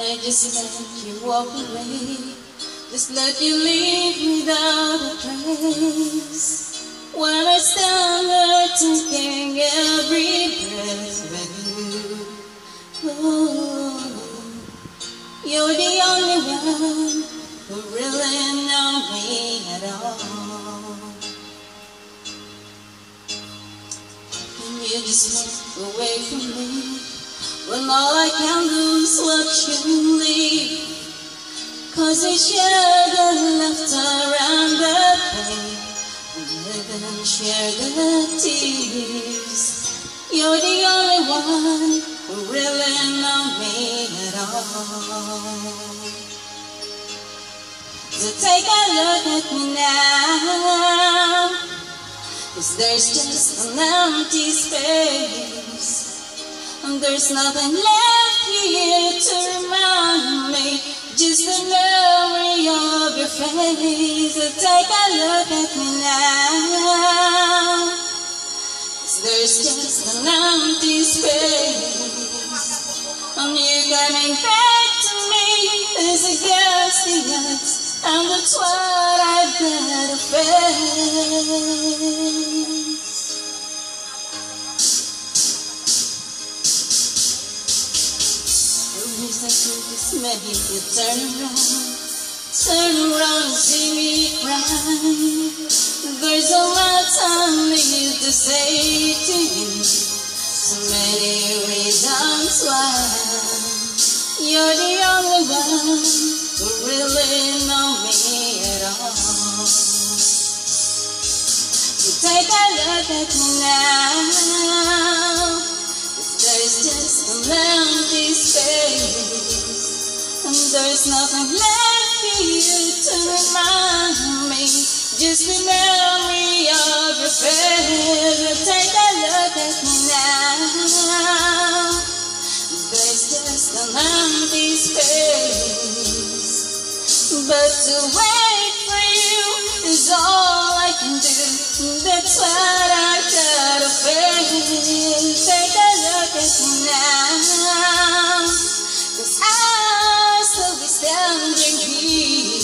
I just let you walk away, just let you leave without a trace. While I stand there taking every breath with you. Oh, you're the only one who really know me at all. And you just walk away from me when all I can do is watch you leave. 'Cause we share the laughter and the pain, and share the tears. You're the only one who really know me at all. So take a look at me now, 'cause there's just an empty space, and there's nothing left here to remind me, just the memory of your face. So take a look at me now, 'cause there's just an empty space, and you coming back to me is against the odds, and that's what I've gotta face. I could just make you turn around and see me cry. There's a lot I need to say to you, so many reasons why. You're the only one who really know me at all. So take a look at me now, there's just an empty space, and there's nothing left for you to remind me, just the memory of your face. Take a look at me now, there's just an empty space, but to wait for you is all I can do. That's what I gotta face. Take a look at me now, 'cause I'll still be standing here,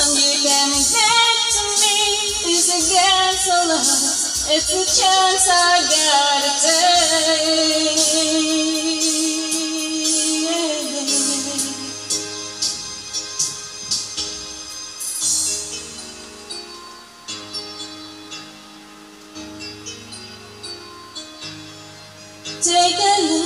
and you coming back to me is against all odds. It's a chance I gotta take. Take a look